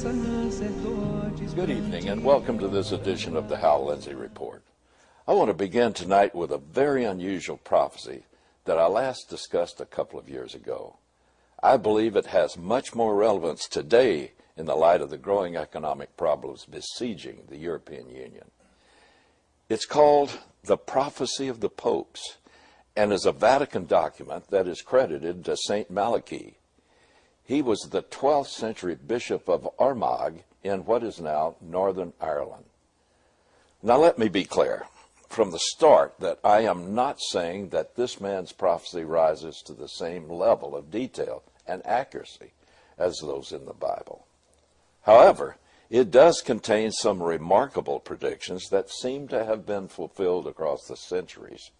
Good evening and welcome to this edition of the HAL Lindsey Report. I want to begin tonight with a very unusual prophecy that I last discussed a couple of years ago. I believe it has much more relevance today in the light of the growing economic problems besieging the European Union. It's called The Prophecy of the Popes and is a Vatican document that is credited to St. Malachi. He was the 12th century Bishop of Armagh in what is now Northern Ireland. Now let me be clear from the start that I am not saying that this man's prophecy rises to the same level of detail and accuracy as those in the Bible. However, it does contain some remarkable predictions that seem to have been fulfilled across the centuries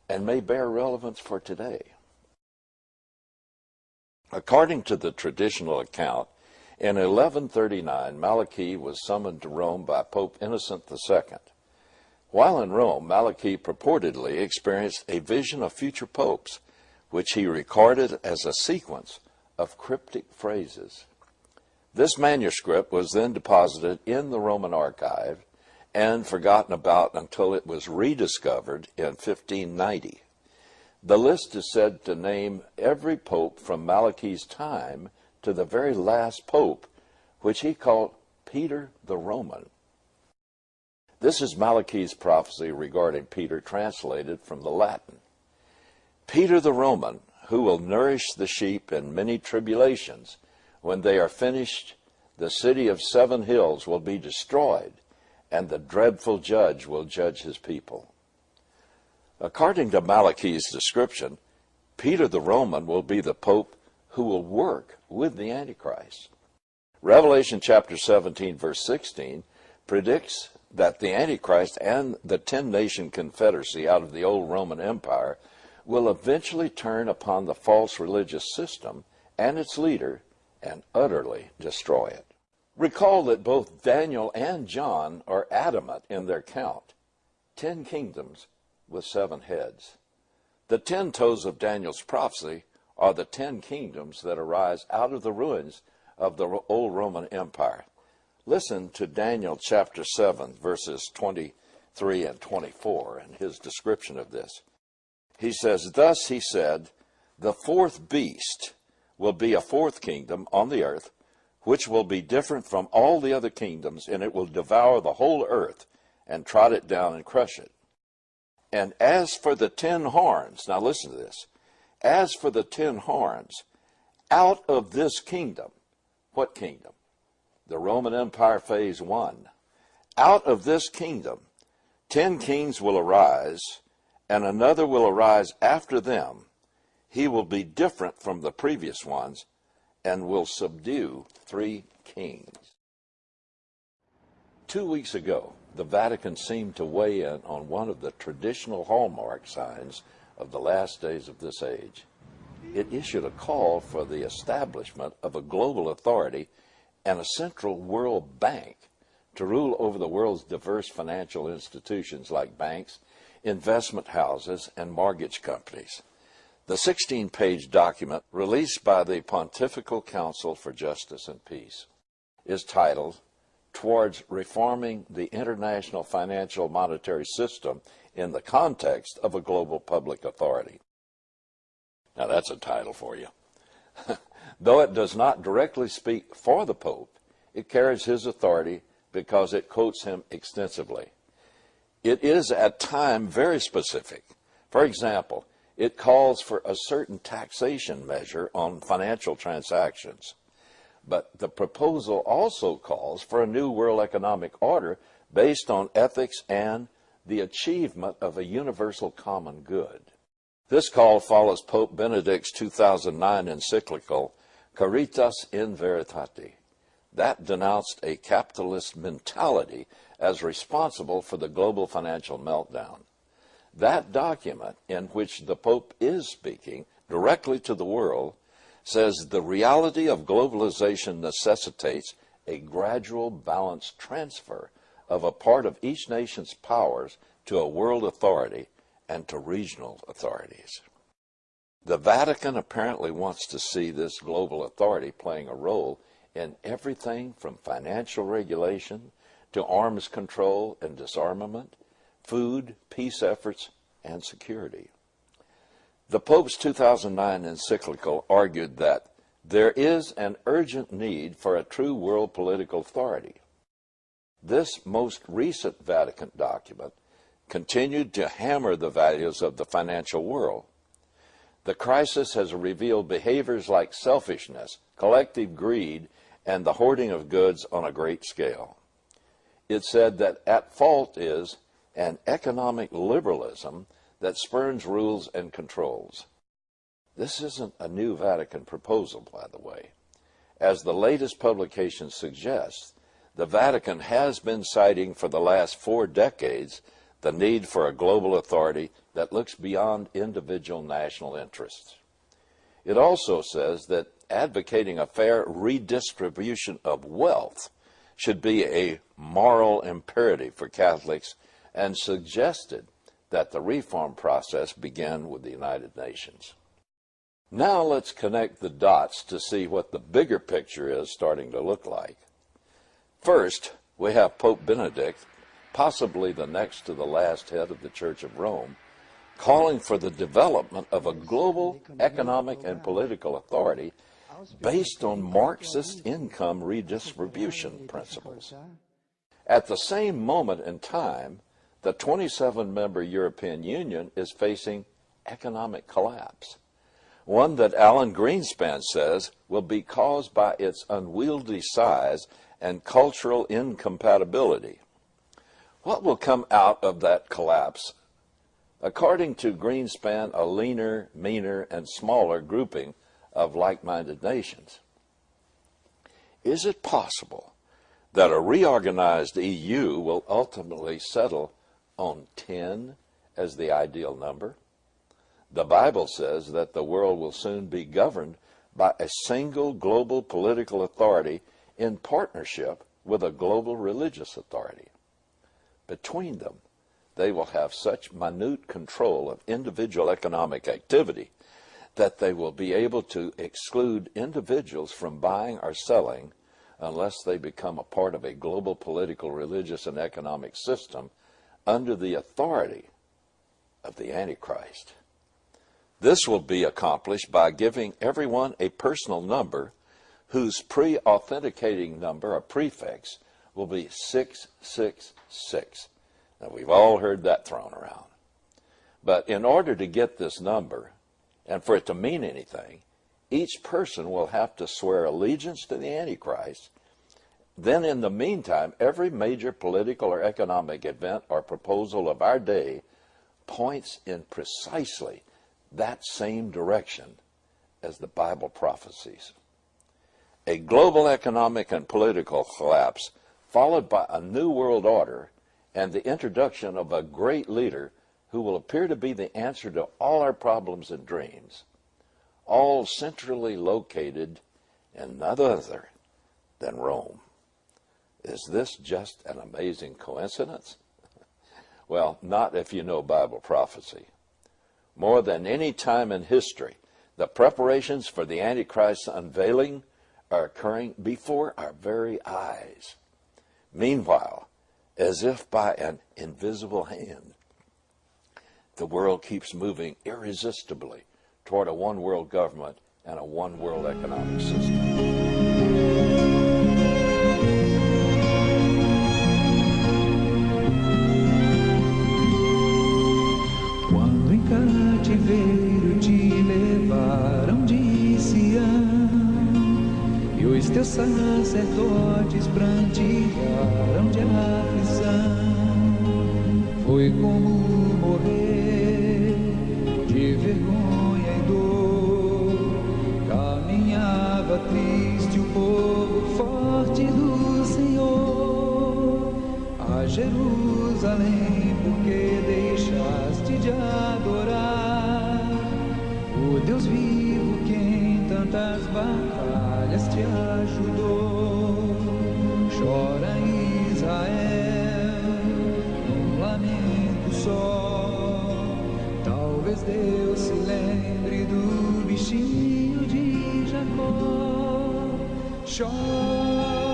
and may bear relevance for today. According to the traditional account, in 1139, Malachi was summoned to Rome by Pope Innocent II. While in Rome, Malachi purportedly experienced a vision of future popes, which he recorded as a sequence of cryptic phrases. This manuscript was then deposited in the Roman archive and forgotten about until it was rediscovered in 1590. The list is said to name every pope from Malachi's time to the very last pope, which he called Peter the Roman. This is Malachi's prophecy regarding Peter translated from the Latin. Peter the Roman, who will nourish the sheep in many tribulations, when they are finished, the city of 7 hills will be destroyed, and the dreadful judge will judge his people. According to Malachi's description, Peter the Roman will be the pope who will work with the Antichrist. Revelation chapter 17, verse 16, predicts that the Antichrist and the 10-nation confederacy out of the old Roman Empire will eventually turn upon the false religious system and its leader and utterly destroy it. Recall that both Daniel and John are adamant in their count, 10 kingdoms with 7 heads. The 10 toes of Daniel's prophecy are the 10 kingdoms that arise out of the ruins of the old Roman Empire. Listen to Daniel chapter 7, verses 23 and 24, and his description of this. He says, "Thus he said, the 4th beast will be a 4th kingdom on the earth, which will be different from all the other kingdoms, and it will devour the whole earth and trot it down and crush it. And as for the 10 horns," now listen to this, "as for the 10 horns, out of this kingdom," what kingdom? The Roman Empire phase 1. "Out of this kingdom, 10 kings will arise, and another will arise after them. He will be different from the previous ones, and will subdue 3 kings." 2 weeks ago, the Vatican seemed to weigh in on one of the traditional hallmark signs of the last days of this age. It issued a call for the establishment of a global authority and a central world bank to rule over the world's diverse financial institutions like banks, investment houses, and mortgage companies. The 16-page document released by the Pontifical Council for Justice and Peace is titled "Towards Reforming the International Financial Monetary System in the Context of a Global Public Authority." Now that's a title for you. Though it does not directly speak for the Pope, it carries his authority because it quotes him extensively. It is at times very specific. For example, it calls for a certain taxation measure on financial transactions. But the proposal also calls for a new world economic order based on ethics and the achievement of a universal common good. This call follows Pope Benedict's 2009 encyclical, Caritas in Veritate, that denounced a capitalist mentality as responsible for the global financial meltdown. That document, in which the Pope is speaking directly to the world, says the reality of globalization necessitates a gradual balanced transfer of a part of each nation's powers to a world authority and to regional authorities. The Vatican apparently wants to see this global authority playing a role in everything from financial regulation to arms control and disarmament, food, peace efforts, and security. The Pope's 2009 encyclical argued that there is an urgent need for a true world political authority. This most recent Vatican document continued to hammer the values of the financial world. The crisis has revealed behaviors like selfishness, collective greed, and the hoarding of goods on a great scale. It said that at fault is an economic liberalism that spurns rules and controls. This isn't a new Vatican proposal, by the way. As the latest publication suggests, the Vatican has been citing for the last 4 decades the need for a global authority that looks beyond individual national interests. It also says that advocating a fair redistribution of wealth should be a moral imperative for Catholics, and suggested that the reform process begin with the United Nations. Now let's connect the dots to see what the bigger picture is starting to look like. First, we have Pope Benedict, possibly the next to the last head of the Church of Rome, calling for the development of a global economic and political authority based on Marxist income redistribution principles. At the same moment in time, the 27-member European Union is facing economic collapse, one that Alan Greenspan says will be caused by its unwieldy size and cultural incompatibility. What will come out of that collapse? According to Greenspan, a leaner, meaner, and smaller grouping of like-minded nations. Is it possible that a reorganized EU will ultimately settle on 10 as the ideal number? The Bible says that the world will soon be governed by a single global political authority in partnership with a global religious authority. Between them, they will have such minute control of individual economic activity that they will be able to exclude individuals from buying or selling unless they become a part of a global political, religious, and economic system under the authority of the Antichrist. This will be accomplished by giving everyone a personal number whose pre-authenticating number or prefix will be 666. Now, we've all heard that thrown around. But in order to get this number, and for it to mean anything, each person will have to swear allegiance to the Antichrist. Then in the meantime, every major political or economic event or proposal of our day points in precisely that same direction as the Bible prophesies. A global economic and political collapse followed by a new world order and the introduction of a great leader who will appear to be the answer to all our problems and dreams, all centrally located in none other than Rome. Is this just an amazing coincidence? Well, not if you know Bible prophecy. More than any time in history, the preparations for the Antichrist's unveiling are occurring before our very eyes. Meanwhile, as if by an invisible hand, the world keeps moving irresistibly toward a one-world government and a one-world economic system. Quando em cativeiro te levaram de Sião e os teus sacerdotes prantearam de aflição, foi como morrer de vergonha e dor. Caminhava triste o povo forte do Senhor a Jerusalém, porque deixaste de adorar o Deus vivo que em tantas batalhas te ajudou. Chora Israel num lamento só, talvez Deus se lembre do bichinho de Jacó. chora.